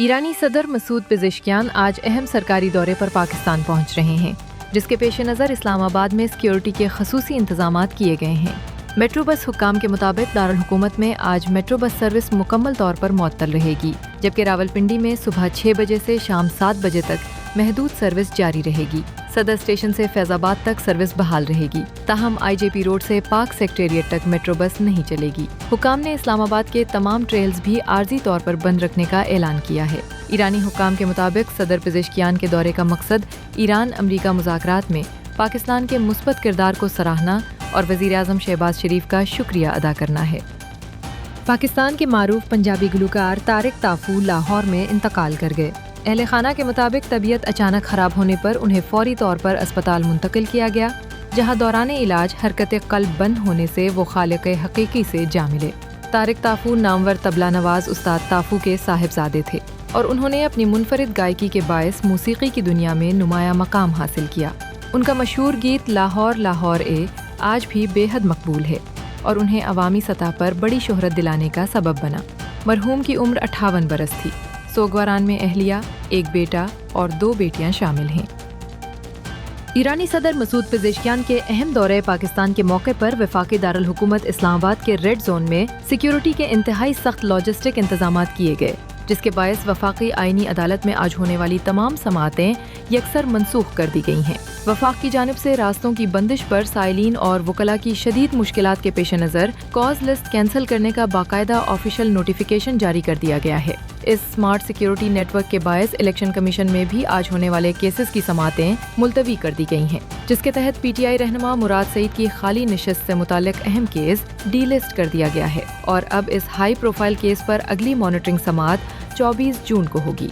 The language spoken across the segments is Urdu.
ایرانی صدر مسعود پزشکیان آج اہم سرکاری دورے پر پاکستان پہنچ رہے ہیں، جس کے پیش نظر اسلام آباد میں سیکیورٹی کے خصوصی انتظامات کیے گئے ہیں۔ میٹرو بس حکام کے مطابق دارالحکومت میں آج میٹرو بس سروس مکمل طور پر معطل رہے گی، جبکہ راولپنڈی میں صبح 6 بجے سے شام 7 بجے تک محدود سروس جاری رہے گی۔ صدر اسٹیشن سے فیض آباد تک سروس بحال رہے گی، تاہم آئی جے پی روڈ سے پاک سیکریٹریٹ تک میٹرو بس نہیں چلے گی۔ حکام نے اسلام آباد کے تمام ٹریلز بھی عارضی طور پر بند رکھنے کا اعلان کیا ہے۔ ایرانی حکام کے مطابق صدر پزشکیان کے دورے کا مقصد ایران امریکہ مذاکرات میں پاکستان کے مثبت کردار کو سراہنا اور وزیر اعظم شہباز شریف کا شکریہ ادا کرنا ہے۔ پاکستان کے معروف پنجابی گلوکار طارق طافو لاہور میں انتقال کر گئے۔ اہل خانہ کے مطابق طبیعت اچانک خراب ہونے پر انہیں فوری طور پر اسپتال منتقل کیا گیا، جہاں دوران علاج حرکت قلب بند ہونے سے وہ خالق حقیقی سے جا ملے۔ طارق طافو نامور طبلہ نواز استاد طافو کے صاحبزادے تھے اور انہوں نے اپنی منفرد گائیکی کے باعث موسیقی کی دنیا میں نمایاں مقام حاصل کیا۔ ان کا مشہور گیت لاہور لاہور اے آج بھی بے حد مقبول ہے اور انہیں عوامی سطح پر بڑی شہرت دلانے کا سبب بنا۔ مرحوم کی عمر 58 برس تھی۔ سوگواران میں اہلیہ، ایک بیٹا اور 2 بیٹیاں شامل ہیں۔ ایرانی صدر مسعود پزشکیان کے اہم دورے پاکستان کے موقع پر وفاقی دارالحکومت اسلام آباد کے ریڈ زون میں سیکیورٹی کے انتہائی سخت لاجسٹک انتظامات کیے گئے، جس کے باعث وفاقی آئینی عدالت میں آج ہونے والی تمام سماعتیں یکسر منسوخ کر دی گئی ہیں۔ وفاق کی جانب سے راستوں کی بندش پر سائلین اور وکلاء کی شدید مشکلات کے پیش نظر کاز لسٹ کینسل کرنے کا باقاعدہ آفیشیل نوٹیفیکیشن جاری کر دیا گیا ہے۔ اس سمارٹ سیکیورٹی نیٹ ورک کے باعث الیکشن کمیشن میں بھی آج ہونے والے کیسز کی سماعتیں ملتوی کر دی گئی ہیں، جس کے تحت پی ٹی آئی رہنما مراد سعید کی خالی نشست سے متعلق اہم کیس ڈی لسٹ کر دیا گیا ہے اور اب اس ہائی پروفائل کیس پر اگلی مانیٹرنگ سماعت 24 جون کو ہوگی۔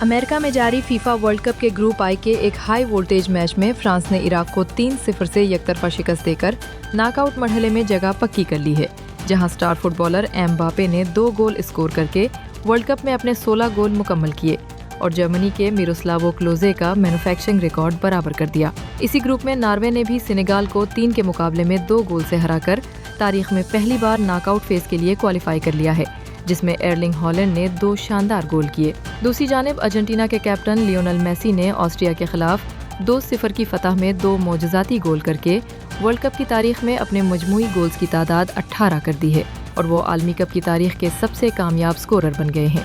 امریکہ میں جاری فیفا ورلڈ کپ کے گروپ آئی کے ایک ہائی وولٹیج میچ میں فرانس نے عراق کو 3-0 سے یک طرفہ شکست دے کر ناک آؤٹ مرحلے میں جگہ پکی کر لی ہے، جہاں سٹار فٹ بالر ایمباپے نے 2 گول اسکور کر کے ورلڈ کپ میں اپنے 16 گول مکمل کیے اور جرمنی کے میروسلاوو کلوزے کا مینوفیکچرنگ ریکارڈ برابر کر دیا۔ اسی گروپ میں ناروے نے بھی سینیگال کو 3 کے مقابلے میں 2 گول سے ہرا کر تاریخ میں پہلی بار ناک آؤٹ فیز کے لیے کوالیفائی کر لیا ہے، جس میں ایرلنگ ہالینڈ نے 2 شاندار گول کیے۔ دوسری جانب ارجنٹینا کے کیپٹن لیونل میسی نے آسٹریا کے خلاف 2-0 کی فتح میں 2 معجزاتی گول کر کے ورلڈ کپ کی تاریخ میں اپنے مجموعی گولز کی تعداد 18 کر دی ہے اور وہ عالمی کپ کی تاریخ کے سب سے کامیاب سکورر بن گئے ہیں۔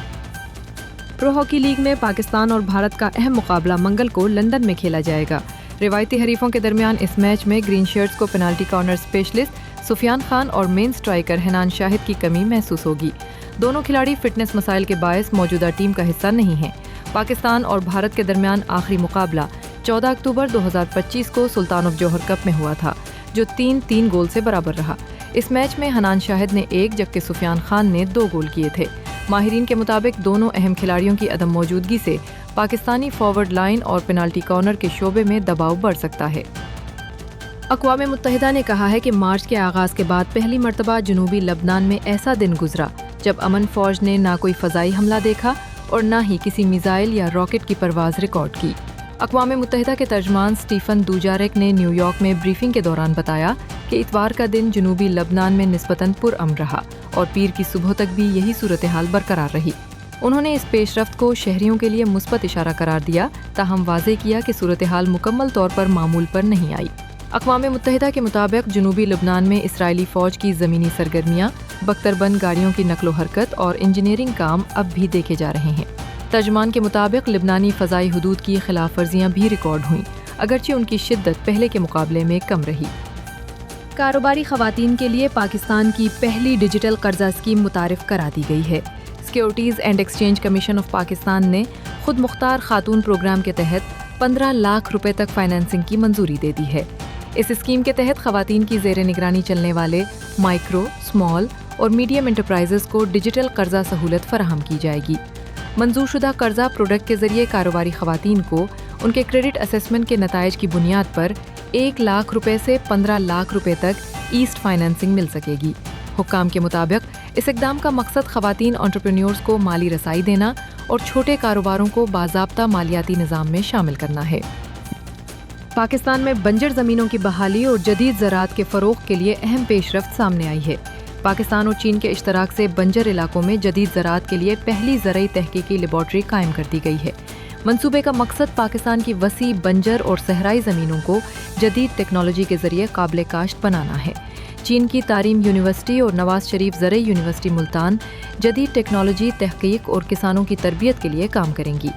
پرو ہاکی لیگ میں پاکستان اور بھارت کا اہم مقابلہ منگل کو لندن میں کھیلا جائے گا۔ روایتی حریفوں کے درمیان اس میچ میں گرین شرٹس کو پینالٹی کارنر اسپیشلسٹ سفیان خان اور مین سٹرائکر حنان شاہد کی کمی محسوس ہوگی۔ دونوں کھلاڑی فٹنس مسائل کے باعث موجودہ ٹیم کا حصہ نہیں ہیں۔ پاکستان اور بھارت کے درمیان آخری مقابلہ 14 اکتوبر 2025 کو سلطان آف جوہر کپ میں ہوا تھا، جو 3-3 گول سے برابر رہا۔ اس میچ میں حنان شاہد نے 1 جبکہ سفیان خان نے 2 گول کیے تھے۔ ماہرین کے مطابق دونوں اہم کھلاڑیوں کی عدم موجودگی سے پاکستانی فارورڈ لائن اور پینالٹی کارنر کے شعبے میں دباؤ بڑھ سکتا ہے۔ اقوام متحدہ نے کہا ہے کہ مارچ کے آغاز کے بعد پہلی مرتبہ جنوبی لبنان میں ایسا دن گزرا جب امن فوج نے نہ کوئی فضائی حملہ دیکھا اور نہ ہی کسی میزائل یا راکٹ کی پرواز ریکارڈ کی۔ اقوام متحدہ کے ترجمان سٹیفن دوجارک نے نیو یارک میں بریفنگ کے دوران بتایا کہ اتوار کا دن جنوبی لبنان میں نسبتاً پرامن رہا اور پیر کی صبح تک بھی یہی صورتحال برقرار رہی۔ انہوں نے اس پیش رفت کو شہریوں کے لیے مثبت اشارہ قرار دیا، تاہم واضح کیا کہ صورتحال مکمل طور پر معمول پر نہیں آئی۔ اقوام متحدہ کے مطابق جنوبی لبنان میں اسرائیلی فوج کی زمینی سرگرمیاں، بختر بند گاڑیوں کی نقل و حرکت اور انجینئرنگ کام اب بھی دیکھے جا رہے ہیں۔ ترجمان کے مطابق لبنانی فضائی حدود کی خلاف ورزیاں بھی ریکارڈ ہوئیں، اگرچہ ان کی شدت پہلے کے مقابلے میں کم رہی۔ کاروباری خواتین کے لیے پاکستان کی پہلی ڈیجیٹل قرضہ اسکیم متعارف کرا دی گئی ہے۔ Securities and exchange commission of Pakistan نے خود مختار خاتون پروگرام کے تحت 15 لاکھ روپے تک فائنانسنگ کی منظوری دے دی ہے۔ اس اسکیم کے تحت خواتین کی زیر نگرانی چلنے والے مائکرو، اسمال اور میڈیم انٹرپرائزز کو ڈیجیٹل قرضہ سہولت فراہم کی جائے گی۔ منظور شدہ قرضہ پروڈکٹ کے ذریعے کاروباری خواتین کو ان کے کریڈٹ اسیسمنٹ کے نتائج کی بنیاد پر 1 لاکھ روپے سے 15 لاکھ روپے تک ایسٹ فائنانسنگ مل سکے گی۔ حکام کے مطابق اس اقدام کا مقصد خواتین انٹرپرینیورز کو مالی رسائی دینا اور چھوٹے کاروباروں کو باضابطہ مالیاتی نظام میں شامل کرنا ہے۔ پاکستان میں بنجر زمینوں کی بحالی اور جدید زراعت کے فروغ کے لیے اہم پیش رفت سامنے آئی ہے۔ پاکستان اور چین کے اشتراک سے بنجر علاقوں میں جدید زراعت کے لیے پہلی زرعی تحقیقی لیبارٹری قائم کر دی گئی ہے۔ منصوبے کا مقصد پاکستان کی وسیع بنجر اور صحرائی زمینوں کو جدید ٹیکنالوجی کے ذریعے قابل کاشت بنانا ہے۔ چین کی تعلیم یونیورسٹی اور نواز شریف زرعی یونیورسٹی ملتان جدید ٹیکنالوجی، تحقیق اور کسانوں کی تربیت کے لیے کام کریں گی۔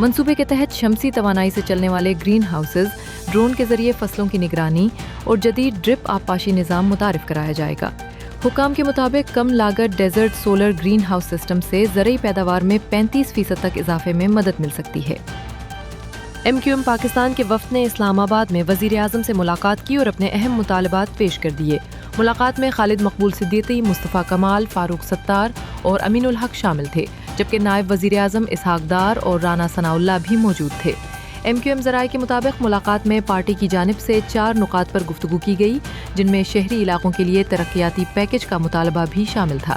منصوبے کے تحت شمسی توانائی سے چلنے والے گرین ہاؤسز، ڈرون کے ذریعے فصلوں کی نگرانی اور جدید ڈرپ آبپاشی نظام متعارف کرایا جائے گا۔ حکام کے مطابق کم لاگت desert solar green house system سے زرعی پیداوار میں 35% تک اضافے میں مدد مل سکتی ہے۔ ایم کیو ایم پاکستان کے وفد نے اسلام آباد میں وزیر اعظم سے ملاقات کی اور اپنے اہم مطالبات پیش کر دیے۔ ملاقات میں خالد مقبول صدیقی، مصطفیٰ کمال، فاروق ستار اور امین الحق شامل تھے، جبکہ نائب وزیر اعظم اسحاق ڈار اور رانا ثناء اللہ بھی موجود تھے۔ ایم کیو ایم ذرائع کے مطابق ملاقات میں پارٹی کی جانب سے 4 نکات پر گفتگو کی گئی، جن میں شہری علاقوں کے لیے ترقیاتی پیکج کا مطالبہ بھی شامل تھا۔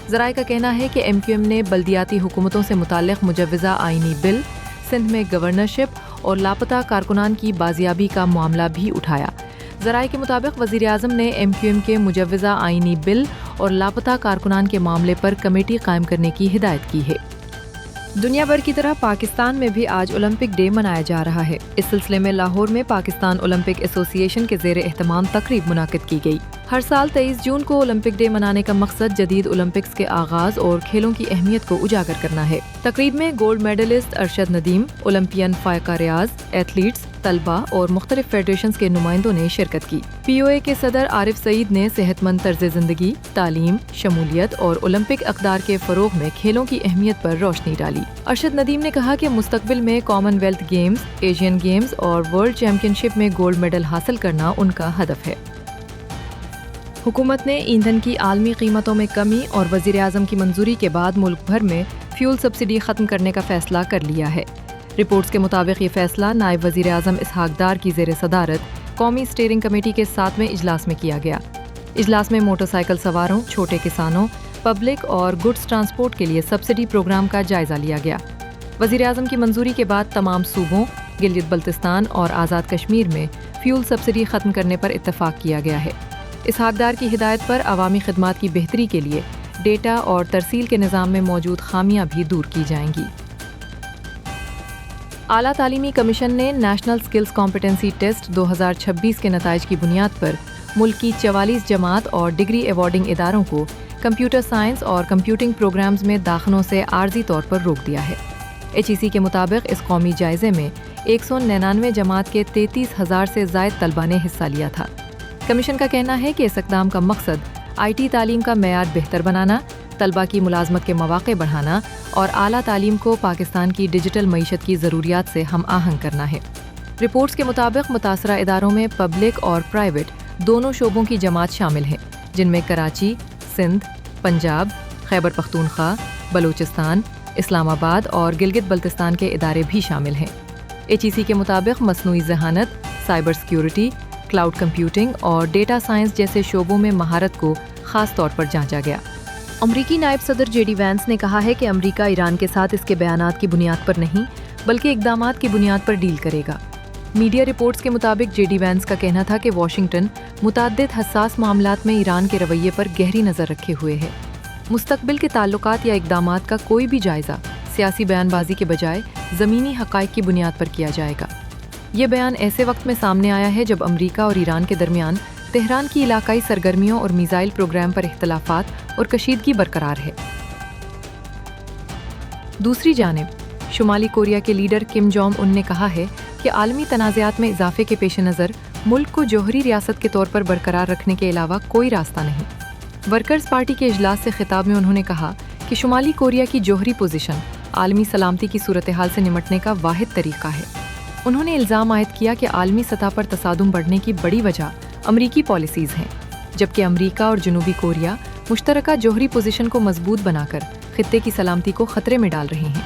ذرائع کا کہنا ہے کہ ایم کیو ایم نے بلدیاتی حکومتوں سے متعلق مجوزہ آئینی بل، سندھ میں گورنرشپ اور لاپتہ کارکنان کی بازیابی کا معاملہ بھی اٹھایا۔ ذرائع کے مطابق وزیر اعظم نے ایم کیو ایم کے مجوزہ آئینی بل اور لاپتہ کارکنان کے معاملے پر کمیٹی قائم کرنے کی ہدایت کی ہے۔ دنیا بھر کی طرح پاکستان میں بھی آج اولمپک ڈے منایا جا رہا ہے۔ اس سلسلے میں لاہور میں پاکستان اولمپک ایسوسی ایشن کے زیر اہتمام تقریب منعقد کی گئی۔ ہر سال 23 جون کو اولمپک ڈے منانے کا مقصد جدید اولمپکس کے آغاز اور کھیلوں کی اہمیت کو اجاگر کرنا ہے۔ تقریب میں gold medalist Arshad Nadeem, Olympian Faiqa Riaz, athletes, طلبہ اور مختلف فیڈریشنز کے نمائندوں نے شرکت کی۔ پی او اے کے صدر عارف سعید نے صحت مند طرز زندگی، تعلیم، شمولیت اور اولمپک اقدار کے فروغ میں کھیلوں کی اہمیت پر روشنی ڈالی۔ ارشد ندیم نے کہا کہ مستقبل میں common wealth games, Asian games اور ورلڈ چیمپئن شپ میں گولڈ میڈل حاصل کرنا ان کا ہدف ہے۔ حکومت نے ایندھن کی عالمی قیمتوں میں کمی اور وزیر اعظم کی منظوری کے بعد ملک بھر میں فیول سبسڈی ختم کرنے کا فیصلہ کر لیا ہے۔ رپورٹس کے مطابق یہ فیصلہ نائب وزیر اعظم اسحاق ڈار کی زیر صدارت قومی اسٹیئرنگ کمیٹی کے 7ویں اجلاس میں کیا گیا۔ اجلاس میں موٹر سائیکل سواروں، چھوٹے کسانوں، پبلک اور گڈز ٹرانسپورٹ کے لیے سبسڈی پروگرام کا جائزہ لیا گیا۔ وزیر اعظم کی منظوری کے بعد تمام صوبوں، گلگت بلتستان اور آزاد کشمیر میں فیول سبسڈی ختم کرنے پر اتفاق کیا گیا ہے۔ اسحاق ڈار کی ہدایت پر عوامی خدمات کی بہتری کے لیے ڈیٹا اور ترسیل کے نظام میں موجود خامیاں بھی دور کی جائیں گی۔ اعلیٰ تعلیمی کمیشن نے نیشنل سکلز کمپیٹنسی ٹیسٹ 2026 کے نتائج کی بنیاد پر ملک کی 44 جماعت اور ڈگری ایوارڈنگ اداروں کو کمپیوٹر سائنس اور کمپیوٹنگ پروگرامز میں داخلوں سے عارضی طور پر روک دیا ہے۔ ایچ ای سی کے مطابق اس قومی جائزے میں 199 جماعت کے 33,000 سے زائد طلبہ نے حصہ لیا تھا۔ کمیشن کا کہنا ہے کہ اس اقدام کا مقصد آئی ٹی تعلیم کا معیار بہتر بنانا، طلبہ کی ملازمت کے مواقع بڑھانا اور اعلیٰ تعلیم کو پاکستان کی ڈیجیٹل معیشت کی ضروریات سے ہم آہنگ کرنا ہے۔ رپورٹس کے مطابق متاثرہ اداروں میں پبلک اور پرائیویٹ دونوں شعبوں کی جماعت شامل ہیں، جن میں کراچی، سندھ، پنجاب، خیبر پختونخوا، بلوچستان، اسلام آباد اور گلگت بلتستان کے ادارے بھی شامل ہیں۔ ایچ ای سی کے مطابق مصنوعی ذہانت، سائبر سیکیورٹی، کلاؤڈ کمپیوٹنگ اور ڈیٹا سائنس جیسے شعبوں میں مہارت کو خاص طور پر جانچا گیا۔ امریکی نائب صدر جے ڈی وینس نے کہا ہے کہ امریکہ ایران کے ساتھ اس کے بیانات کی بنیاد پر نہیں بلکہ اقدامات کی بنیاد پر ڈیل کرے گا۔ میڈیا رپورٹس کے مطابق جے ڈی وینس کا کہنا تھا کہ واشنگٹن متعدد حساس معاملات میں ایران کے رویے پر گہری نظر رکھے ہوئے ہے۔ مستقبل کے تعلقات یا اقدامات کا کوئی بھی جائزہ سیاسی بیان بازی کے بجائے زمینی حقائق کی بنیاد پر کیا جائے گا۔ یہ بیان ایسے وقت میں سامنے آیا ہے جب امریکہ اور ایران کے درمیان تہران کی علاقائی سرگرمیوں اور میزائل پروگرام پر اختلافات اور کشیدگی برقرار ہے۔ دوسری جانب شمالی کوریا کے لیڈر کم جونگ ان نے کہا ہے کہ عالمی تنازعات میں اضافے کے پیش نظر ملک کو جوہری ریاست کے طور پر برقرار رکھنے کے علاوہ کوئی راستہ نہیں۔ ورکرز پارٹی کے اجلاس سے خطاب میں انہوں نے کہا کہ شمالی کوریا کی جوہری پوزیشن عالمی سلامتی کی صورتحال سے نمٹنے کا واحد طریقہ ہے۔ انہوں نے الزام عائد کیا کہ عالمی سطح پر تصادم بڑھنے کی بڑی وجہ امریکی پالیسیز ہیں، جبکہ امریکہ اور جنوبی کوریا مشترکہ جوہری پوزیشن کو مضبوط بنا کر خطے کی سلامتی کو خطرے میں ڈال رہے ہیں۔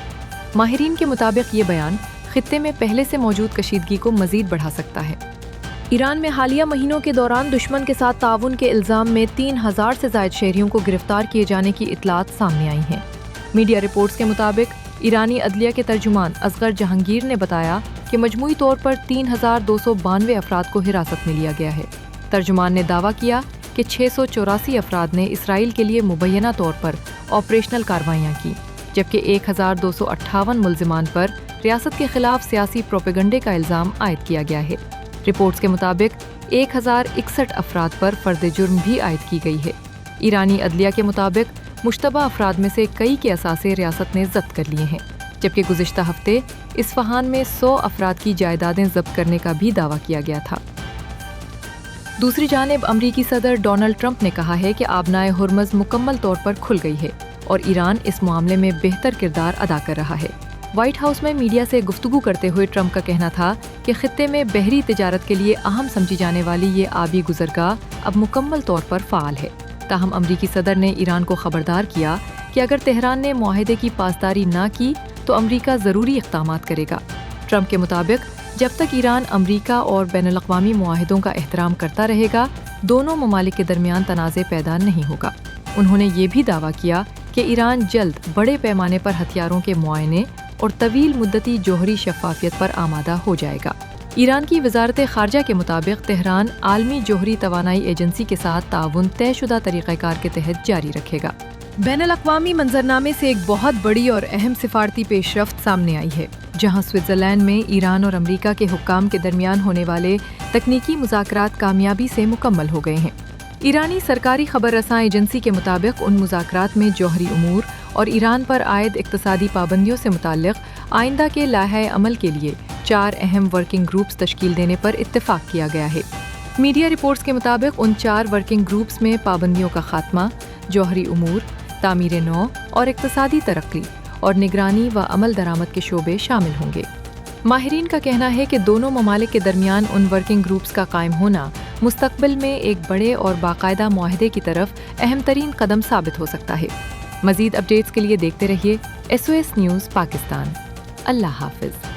ماہرین کے مطابق یہ بیان خطے میں پہلے سے موجود کشیدگی کو مزید بڑھا سکتا ہے۔ ایران میں حالیہ مہینوں کے دوران دشمن کے ساتھ تعاون کے الزام میں 3,000 سے زائد شہریوں کو گرفتار کیے جانے کی اطلاعات سامنے آئی ہیں۔ میڈیا رپورٹس کے مطابق ایرانی عدلیہ کے ترجمان اصغر جہانگیر نے بتایا کہ مجموعی طور پر 3,292 افراد کو حراست میں لیا گیا ہے۔ ترجمان نے دعویٰ کیا کہ 684 افراد نے اسرائیل کے لیے مبینہ طور پر آپریشنل کارروائیاں کی، جبکہ 1258 ملزمان پر ریاست کے خلاف سیاسی پروپیگنڈے کا الزام عائد کیا گیا ہے۔ رپورٹس کے مطابق 1061 افراد پر فرد جرم بھی عائد کی گئی ہے۔ ایرانی عدلیہ کے مطابق مشتبہ افراد میں سے کئی کے اثاثے ریاست نے ضبط کر لیے ہیں، جبکہ گزشتہ ہفتے اصفہان میں 100 افراد کی جائیدادیں ضبط کرنے کا بھی دعویٰ کیا گیا تھا۔ دوسری جانب امریکی صدر ڈونلڈ ٹرمپ نے کہا ہے کہ آبنائے ہرمز مکمل طور پر کھل گئی ہے اور ایران اس معاملے میں بہتر کردار ادا کر رہا ہے۔ وائٹ ہاؤس میں میڈیا سے گفتگو کرتے ہوئے ٹرمپ کا کہنا تھا کہ خطے میں بحری تجارت کے لیے اہم سمجھی جانے والی یہ آبی گزرگاہ اب مکمل طور پر فعال ہے۔ تاہم امریکی صدر نے ایران کو خبردار کیا کہ اگر تہران نے معاہدے کی پاسداری نہ کی تو امریکہ ضروری اقدامات کرے گا۔ ٹرمپ کے مطابق جب تک ایران امریکہ اور بین الاقوامی معاہدوں کا احترام کرتا رہے گا، دونوں ممالک کے درمیان تنازع پیدا نہیں ہوگا۔ انہوں نے یہ بھی دعویٰ کیا کہ ایران جلد بڑے پیمانے پر ہتھیاروں کے معائنے اور طویل مدتی جوہری شفافیت پر آمادہ ہو جائے گا۔ ایران کی وزارت خارجہ کے مطابق تہران عالمی جوہری توانائی ایجنسی کے ساتھ تعاون طے شدہ طریقہ کار کے تحت جاری رکھے گا۔ بین الاقوامی منظرنامے سے ایک بہت بڑی اور اہم سفارتی پیش رفت سامنے آئی ہے، جہاں سوئٹزرلینڈ میں ایران اور امریکہ کے حکام کے درمیان ہونے والے تکنیکی مذاکرات کامیابی سے مکمل ہو گئے ہیں۔ ایرانی سرکاری خبر رساں ایجنسی کے مطابق ان مذاکرات میں جوہری امور اور ایران پر عائد اقتصادی پابندیوں سے متعلق آئندہ کے لائحہ عمل کے لیے 4 اہم ورکنگ گروپس تشکیل دینے پر اتفاق کیا گیا ہے۔ میڈیا رپورٹس کے مطابق ان 4 ورکنگ گروپس میں پابندیوں کا خاتمہ، جوہری امور، تعمیر نو اور اقتصادی ترقی اور نگرانی و عمل درآمد کے شعبے شامل ہوں گے۔ ماہرین کا کہنا ہے کہ دونوں ممالک کے درمیان ان ورکنگ گروپس کا قائم ہونا مستقبل میں ایک بڑے اور باقاعدہ معاہدے کی طرف اہم ترین قدم ثابت ہو سکتا ہے۔ مزید اپڈیٹس کے لیے دیکھتے رہیے SOS نیوز پاکستان۔ اللہ حافظ۔